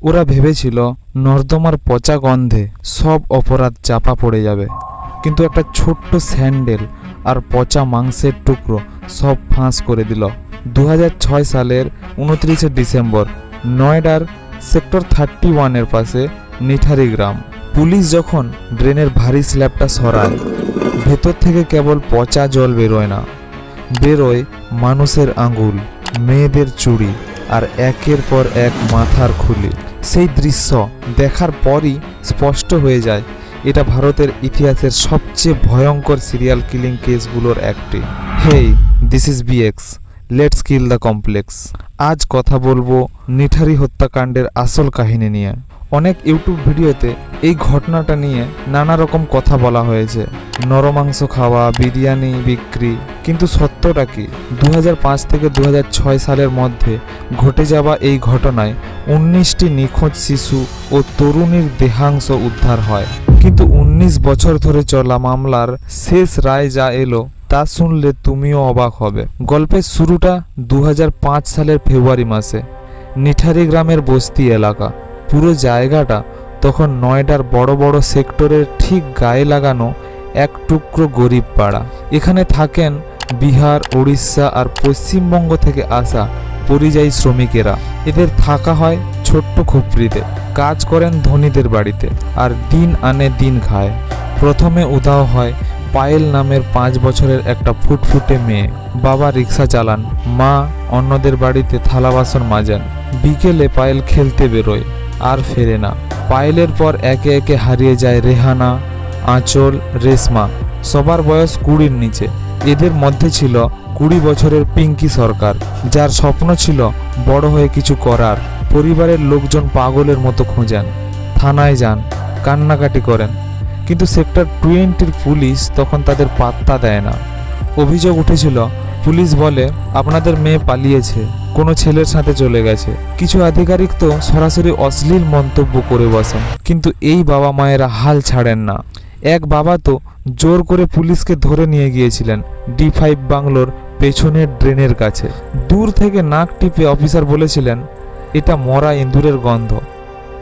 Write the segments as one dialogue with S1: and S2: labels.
S1: ওরা ভেবেছিল নর্দমার পচা গন্ধে সব অপরাধ চাপা পড়ে যাবে, কিন্তু একটা ছোট্ট স্যান্ডেল আর পচা মাংসের টুকরো সব ফাঁস করে দিল। 2006 সালের 29শে ডিসেম্বর নয়ডার সেক্টর 31-এর পাশে নিঠারি গ্রাম। পুলিশ যখন ড্রেনের ভারী স্ল্যাবটা সরায়, ভেতর থেকে কেবল পচা জল বেরোয় না, বেরোয় মানুষের আঙুল, মেয়েদের চুড়ি আর একের পর এক মাথার খুলি। সেই দৃশ্য দেখার পরই স্পষ্ট হয়ে যায় এটা ভারতের ইতিহাসের সবচেয়ে ভয়ঙ্কর সিরিয়াল কিলিং কেসগুলোর একটি। Hey, this is BX, let's kill the complex. আজ কথা বলবো নিঠারি হত্যাকাণ্ডের আসল কাহিনী নিয়ে। অনেক ইউটিউব ভিডিওতে এই ঘটনাটা নিয়ে নানা রকম কথা বলা হয়েছে, নরমাংস খাওয়া, বিরিয়ানি বিক্রি, কিন্তু সত্যটা কি? 2005 থেকে 2006 সালের মধ্যে ঘটে যাওয়া এই ঘটনায় 19টি নিখোঁজ শিশু ও তরুণীর দেহাংশ উদ্ধার হয়। কিন্তু 19 বছর ধরে চলা মামলার শেষ রায় যা এলো তা শুনলে তুমিও অবাক হবে। গল্পের শুরুটা 2005 সালের ফেব্রুয়ারি মাসে, নিঠারি গ্রামের বস্তি এলাকা। পুরো জায়গাটা তখন নয়ডার বড় বড় সেক্টরের ঠিক গায়ে লাগানো এক টুকরো গরিব পাড়া। এখানে থাকেন বিহার, উড়িষ্যা আর পশ্চিমবঙ্গ থেকে আসা পরিযায়ী শ্রমিকেরা। এদের থাকা হয় ছোট্ট খোপড়িতে, কাজ করেন ধনীদের বাড়িতে আর দিন আনে দিন খায়। প্রথমে উধাও হয় পায়েল নামের 5 বছরের একটা ফুটফুটে মেয়ে। বাবা রিক্সা চালান, মা অন্যদের বাড়িতে থালা বাসন মাজেন। বিকেলে পায়েল খেলতে বেরোয় আর ফেরে না। পায়েলের পর একে একে হারিয়ে যায় রেহানা, আঁচল, রেশমা। সবার বয়স 20-র নিচে। এদের মধ্যে ছিল 20 বছরের পিঙ্কি সরকার, যার স্বপ্ন ছিল বড় হয়ে কিছু করার। পরিবারের লোকজন পাগলের মতো খোঁজেন, থানায় যান, কান্নাকাটি করেন, কিন্তু সেক্টর 20-র পুলিশ তখন তাদের পাত্তা দেয় না। অভিযোগ উঠেছিল, পুলিশ বলে আপনাদের মেয়ে পালিয়েছে, কোনো ছেলের সাথে চলে গেছে। কিছু আধিকারিক তো সরাসরি অশ্লীল মন্তব্য করে বসেন, কিন্তু এই বাবা মায়েরা হাল ছাড়েন না। এক বাবা তো জোর করে পুলিশকে ধরে নিয়ে গিয়েছিলেন D5 বাংলোর পেছনের ড্রেনের কাছে। দূর থেকে নাক টিপে অফিসার বলেছিলেন, এটা মরা ইঁদুরের গন্ধ,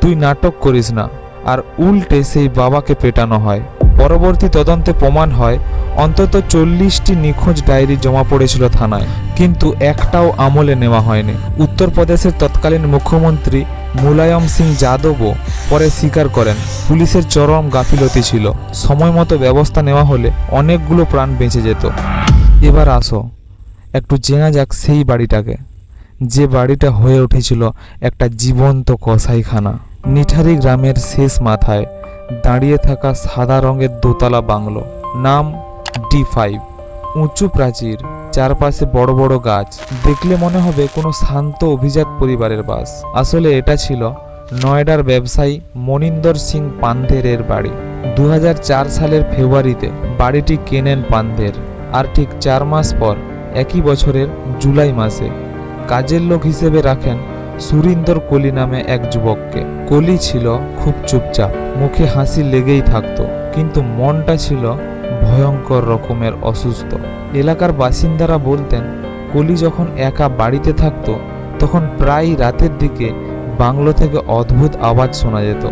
S1: তুই নাটক করিস না। আর উল্টে সেই বাবাকে পেটানো হয়। পরবর্তী তদন্তে প্রমাণ হয় অন্তত 40টি নিখোঁজ ডায়েরি জমা পড়েছিল থানায়, কিন্তু একটাও আমলে নেওয়া হয়নি। উত্তরপ্রদেশের তৎকালীন মুখ্যমন্ত্রী মুলায়ম সিং যাদবও পরে স্বীকার করেন পুলিশের চরম গাফিলতি ছিল। সময় মতো ব্যবস্থা নেওয়া হলে অনেকগুলো প্রাণ বেঁচে যেত। এবার আসো একটু জেনা যাক সেই বাড়িটাকে, যে বাড়িটা হয়ে উঠেছিল একটা জীবন্ত কসাইখানা। নিঠারি গ্রামের শেষ মাথায় দাঁড়িয়ে থাকা সাদা রঙের দোতলা বাংলো, নাম D5। উঁচু প্রাচীর, চারপাশে বড় বড় গাছ, দেখলে মনে হবে কোনো শান্ত অভিজাত পরিবারের বাস। আসলে এটা ছিল নয়ডার ব্যবসায়ী মনিন্দর সিং পান্ধেরের বাড়ি। 2004 সালের ফেব্রুয়ারিতে বাড়িটি কেনেন পান্ধের, আর ঠিক 4 মাস পর একই বছরের জুলাই মাসে কাজের লোক হিসেবে রাখেন সুরিন্দর কোলি নামে এক যুবককে। কোলি ছিল খুব চুপচাপ, মুখে হাসি লেগেই থাকতো, কিন্তু মনটা ছিল ভয়ঙ্কর রকমের অসুস্থ। এলাকার বাসিন্দারা বলতেন কোলি যখন একা বাড়িতে থাকতো তখন প্রায় রাতের দিকে বাংলো থেকে অদ্ভুত আওয়াজ শোনা যেত,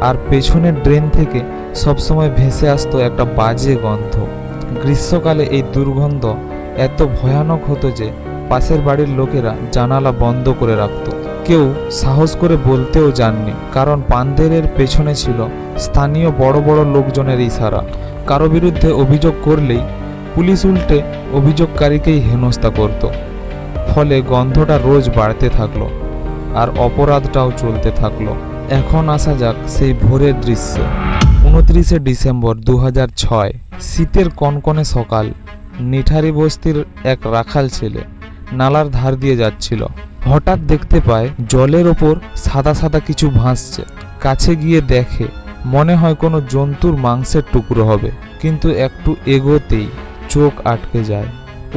S1: আর পেছনের ড্রেন থেকে সবসময় ভেসে আসতো একটা বাজে গন্ধ। গ্রীষ্মকালে এই দুর্গন্ধ এত ভয়ানক হতো যে পাশের বাড়ির লোকেরা জানালা বন্ধ করে রাখত। কেউ সাহস করে বলতেও যাননি, কারণ পান্ধেরের পেছনে ছিল স্থানীয় বড় বড় লোকজনের ইশারা। কারো বিরুদ্ধে অভিযোগ করলেই পুলিশ উল্টে অভিযোগকারীকেই হেনস্থা করত। ফলে গন্ধটা রোজ বাড়তে থাকলো আর অপরাধটাও চলতে থাকলো। এখন আসা যাক সেই ভোরের দৃশ্য। 29শে ডিসেম্বর 2006, শীতের কনকনে সকাল। নিঠারি বস্তির এক রাখাল ছেলে নালার ধার দিয়ে যাচ্ছিল। হঠাৎ দেখতে পায় জলের ওপর সাদা সাদা কিছু ভাসছে। কাছে গিয়ে দেখে মনে হয় কোনো জন্তুর মাংসের টুকরো হবে, কিন্তু একটু এগোতেই চোখ আটকে যায়।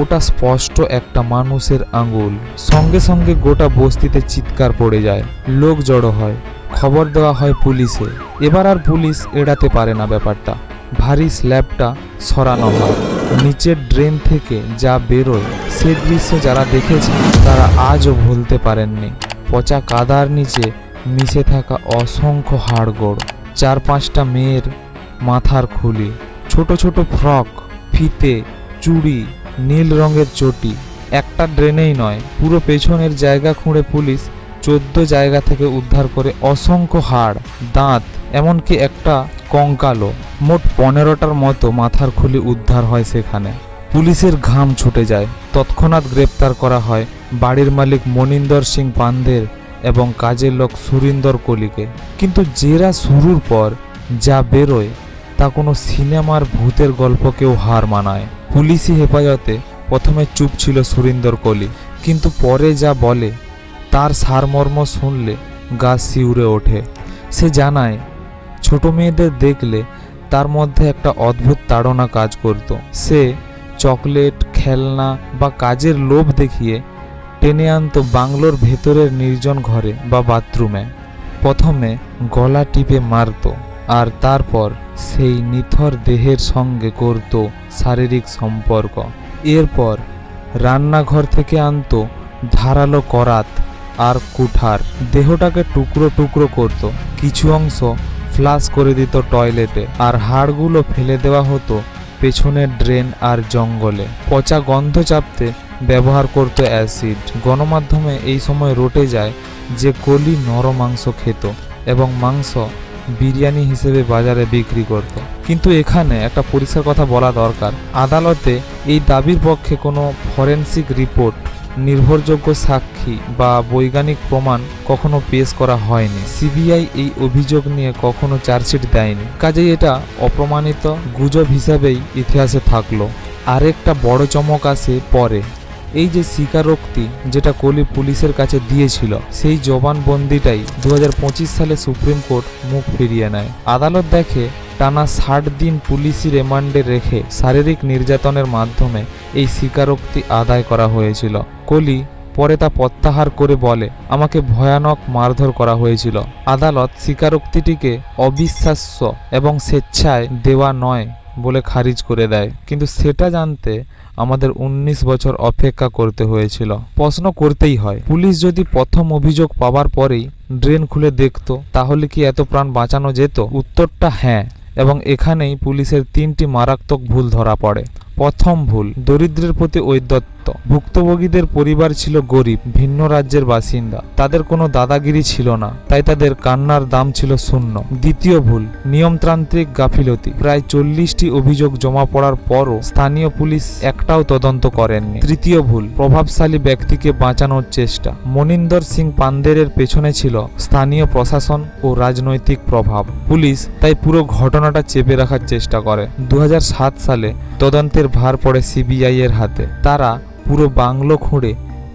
S1: ওটা স্পষ্ট একটা মানুষের আঙুল। সঙ্গে সঙ্গে গোটা বস্তিতে চিৎকার পড়ে যায়, লোক জড়ো হয়, খবর দেওয়া হয় পুলিশে। এবার আর পুলিশ এড়াতে পারে না ব্যাপারটা। ভারী স্ল্যাবটা সরানো হয়, নিচের ড্রেন থেকে যা বেরোয় সে দৃশ্য যারা দেখেছে তারা আজও ভুলতে পারেননি। পচা কাদার নিচে মিশে থাকা অসংখ্য হাড়গোড়, 4-5টা মেয়ের মাথার খুলি, ছোট ছোট ফ্রক, ফিতে, চুড়ি, নীল রঙের চটি। একটা ড্রেনেই নয়, পুরো পেছনের জায়গা খুঁড়ে পুলিশ 14 জায়গা থেকে উদ্ধার করে অসংখ্য হাড়, দাঁত, এমনকি একটা কঙ্কালও। মোট 15টার মতো মাথার খুলি উদ্ধার হয় সেখানে। পুলিশের ঘাম ছুটে যায়। তৎক্ষণাৎ গ্রেপ্তার করা হয় বাড়ির মালিক মনিন্দর সিং পান্দের এবং কাজের লোক সুরিন্দর কোলিকে। কিন্তু জেরা শুরুর পর যা বেরোয় তা কোনো সিনেমার ভূতের গল্পকেও হার মানায়। পুলিশি হেফাজতে প্রথমে চুপ ছিল সুরিন্দর কোলি, কিন্তু পরে যা বলে তার সারমর্ম শুনলে গা শিউরে ওঠে। সে জানায় ছোট মেয়েদের দেখলে তার মধ্যে একটা অদ্ভুত তাড়না কাজ করত। সে চকলেট, খেলনা বা কাজের লোভ দেখিয়ে টেনে আনতো বাংলোর ভেতরের নির্জন ঘরে বা বাথরুমে। প্রথমে গলা টিপে মারত, আর তারপর সেই নিথর দেহের সঙ্গে করত শারীরিক সম্পর্ক। এরপর রান্নাঘর থেকে আনতো ধারালো করাত আর কুঠার, দেহটাকে টুকরো টুকরো করত, কিছু অংশ ফ্লাশ করে দিত টয়লেটে, আর হাড়গুলো ফেলে দেওয়া হতো পেছনের ড্রেন আর জঙ্গলে। পচা গন্ধ চাপতে ব্যবহার করত অ্যাসিড। গণমাধ্যমে এই সময় রটে যায় যে কোলি নরম মাংস খেত এবং মাংস বিরিয়ানি হিসেবে বাজারে বিক্রি করত। কিন্তু এখানে একটা পরিষ্কার কথা বলা দরকার, আদালতে এই দাবির পক্ষে কোনো ফরেনসিক রিপোর্ট, নির্ভরযোগ্য সাক্ষী বা বৈজ্ঞানিক প্রমাণ কখনো পেশ করা হয়নি। সিবিআই এই অভিযোগ নিয়ে কখনো চার্জশিট দেয়নি, কাজেই এটা অপ্রমাণিত গুজব হিসাবেই ইতিহাসে থাকলো। আরেকটা বড় চমক আসে পরে। এই যে স্বীকারোক্তি যেটা কোলি পুলিশের কাছে দিয়েছিল, সেই জবানবন্দিটাই 2025 সালে সুপ্রিম কোর্ট মুখ ফিরিয়ে নেয়। আদালত দেখে টানা 60 দিন পুলিশি রিমান্ডে রেখে শারীরিক নির্যাতনের মাধ্যমে এই স্বীকারোক্তি আদায় করা হয়েছিল। কোলি পরে তা প্রত্যাহার করে বলে, আমাকে ভয়ানক মারধর করা হয়েছিল। আদালত স্বীকারোক্তিটিকে অবিশ্বাস্য এবং স্বেচ্ছায় দেওয়া নয় বলে খারিজ করে দেয়। কিন্তু সেটা জানতে আমাদের 19 বছর অপেক্ষা করতে হয়েছিল। প্রশ্ন করতেই হয়, পুলিশ যদি প্রথম অভিযোগ পাওয়ার পরেই ড্রেন খুলে দেখত, তাহলে কি এত প্রাণ বাঁচানো যেত? উত্তরটা হ্যাঁ, এবং এখানেই পুলিশের 3টি মারাত্মক ভুল ধরা পড়ে। প্রথম ভুল, দরিদ্রের প্রতি ঔদ্ধত্য। ভুক্তভোগীদের পরিবার ছিল গরিব, ভিন্ন রাজ্যের বাসিন্দা, তাদের কোনো দাদাগিরি ছিল না, তাই তাদের কান্নার দাম ছিল শূন্য। দ্বিতীয় ভুল, নিয়মতান্ত্রিক গাফিলতি। প্রায় 40টি অভিযোগ জমা পড়ার পরও স্থানীয় পুলিশ একটাও তদন্ত করেননি। তৃতীয় ভুল, প্রভাবশালী ব্যক্তিকে বাঁচানোর চেষ্টা। মনিন্দর সিং পান্দেরের পেছনে ছিল স্থানীয় প্রশাসন ও রাজনৈতিক প্রভাব। পুলিশ তাই পুরো ঘটনাটা চেপে রাখার চেষ্টা করে। 2007 সালে তদন্তের ভার পড়ে সিবিআই এর হাতে। তারা পুরো বাংলো খুঁড়ে,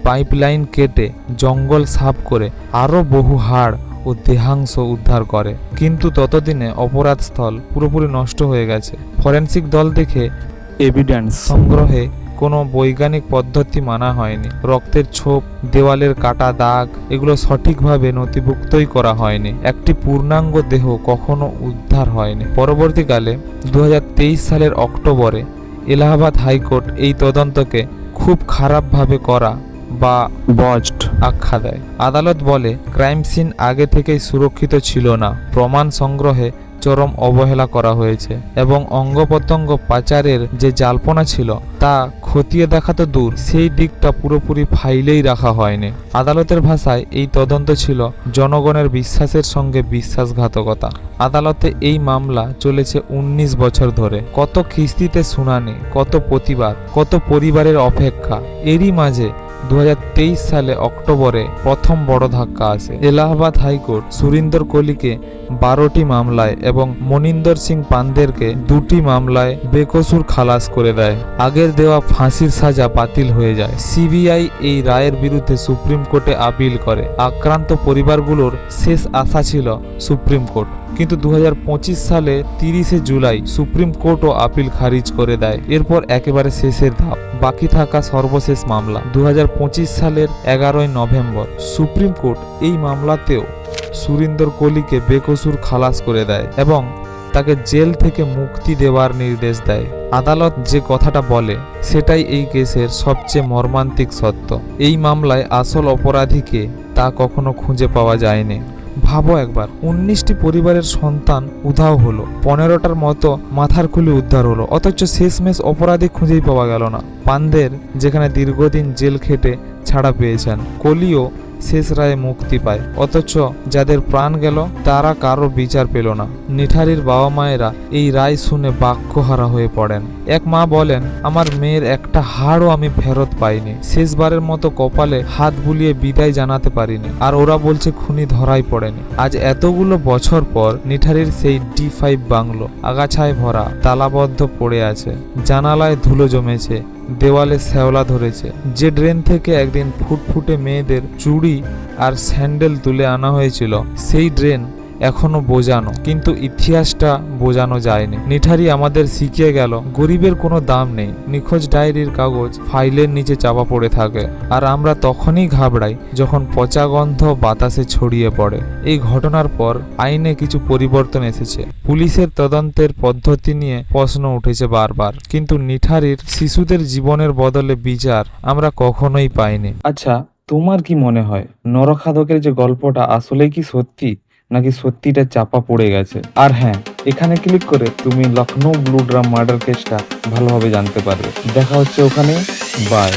S1: পাইপলাইন কেটে, জঙ্গল সাফ করে আরও বহু হাড় ও দেহাংশ উদ্ধার করে। কিন্তু ততদিনে অপরাধস্থল পুরোপুরি নষ্ট হয়ে গেছে। ফরেনসিক দল দেখে এভিডেন্স সংগ্রহে কোনো বৈজ্ঞানিক পদ্ধতি মানা হয়নি। রক্তের ছোপ, দেওয়ালের কাটা দাগ, এগুলো সঠিকভাবে নথিভুক্তই করা হয়নি। একটি পূর্ণাঙ্গ দেহ কখনো উদ্ধার হয়নি। পরবর্তীকালে 2023 সালের অক্টোবরে এলাহাবাদ হাইকোর্ট এই তদন্তকে খুব খারাপভাবে করা বা বজড আখ্যা দেয়। আদালত বলে, ক্রাইম সিন আগে থেকেই সুরক্ষিত ছিল না, প্রমাণ সংগ্রহে চরম অবহেলা করা হয়েছে এবং অঙ্গ প্রত্যঙ্গ পাচারের যে জাল্পনা ছিল তা খতিয়ে দেখা তো দূর, সেই দিকটা পুরোপুরি ফাইলেই রাখা হয়নি। আদালতের ভাষায় এই তদন্ত ছিল জনগণের বিশ্বাসের সঙ্গে বিশ্বাসঘাতকতা। আদালতে এই মামলা চলেছে 19 বছর ধরে। কত কিস্তিতে শুনানি, কত প্রতিবাদ, কত পরিবারের অপেক্ষা। এরই মাঝে 2023 সালে অক্টোবরে প্রথম বড় ধাক্কা আসে। এলাহাবাদ হাইকোর্ট সুরিন্দর কোলিকে 12টি মামলায় এবং মনিন্দর সিং পান্দেরকে 2টি মামলায় বেকসুর খালাস করে দেয়। আগের দেওয়া ফাঁসির সাজা বাতিল হয়ে যায়। সিবিআই এই রায়ের বিরুদ্ধে সুপ্রিম কোর্টে আপিল করে। আক্রান্ত পরিবারগুলোর শেষ আশা ছিল সুপ্রিম কোর্ট, কিন্তু 2025 সালে 30 জুলাই সুপ্রিম কোর্টও আপিল খারিজ করে দেয়। এরপর একেবারে শেষের ধাপ, বাকি থাকা সর্বশেষ মামলা। 2025 সালের 11 নভেম্বর সুপ্রিম কোর্ট এই মামলাতেও সুরিন্দর কোলিকে বেকসুর খালাস করে দেয় এবং তাকে জেল থেকে মুক্তি দেওয়ার নির্দেশ দেয়। আদালত যে কথাটা বলে সেটাই এই কেসের সবচেয়ে মর্মান্তিক সত্য। এই মামলায় আসল অপরাধীকে তা কখনো খুঁজে পাওয়া যায়নি। ভাবো একবার, 19টি পরিবারের সন্তান উধাও হলো, 15টার মতো মাথার খুলি উদ্ধার হলো, অথচ শেষমেশ অপরাধী খুঁজেই পাওয়া গেল না। পান্দের যেখানে দীর্ঘদিন জেল খেটে ছাড়া পেয়েছেন, কলিও শেষ রায়ে মুক্তি পায়, অথচ যাদের প্রাণ গেল তারা কারো বিচার পেল না। নিঠারির বাবা মায়েরা এই রায় শুনে বাক্যহারা হয়ে পড়েন। এক মা বলেন, আমার মেয়ের একটা হাড়ও আমি ফেরত পাইনি, শেষবারের মতো কপালে হাত বুলিয়ে বিদায় জানাতে পারিনি, আর ওরা বলছে খুনি ধরাই পড়েনি। আজ এতগুলো বছর পর নিঠারির সেই D5 বাংলো আগাছায় ভরা, তালাবদ্ধ পড়ে আছে, জানালায় ধুলো জমেছে, দেওয়ালে শ্যাওলা ধরেছে। যে ড্রেন থেকে একদিন ফুটফুটে মেয়েদের চুড়ি আর স্যান্ডেল তুলে আনা হয়েছিল, সেই ড্রেন এখনো বোঝানো, কিন্তু ইতিহাসটা বোঝানো যায়নি। নিঠারি আমাদের শিখিয়ে গেল, গরিবের কোনো দাম নেই। নিখোঁজ ডায়েরির কাগজ ফাইলের নিচে চাপা পড়ে থাকে, আর আমরা তখনই ঘাবড়াই যখন পচা গন্ধ বাতাসে ছড়িয়ে পড়ে। এই ঘটনার পর আইনে কিছু পরিবর্তন এসেছে, পুলিশের তদন্তের পদ্ধতি নিয়ে প্রশ্ন উঠেছে বারবার, কিন্তু নিঠারির শিশুদের জীবনের বদলে বিচার আমরা কখনোই পাইনি। আচ্ছা, তোমার কি মনে হয় নরখাদকের যে গল্পটা আসলেই কি সত্যি, নাকি সত্যিটা চাপা পড়ে গেছে? আর হ্যাঁ, এখানে ক্লিক করে তুমি লখনৌ ব্লু ড্রাম মার্ডার কেসটা ভালোভাবে জানতে পারবে। দেখা হচ্ছে ওখানে। বাই।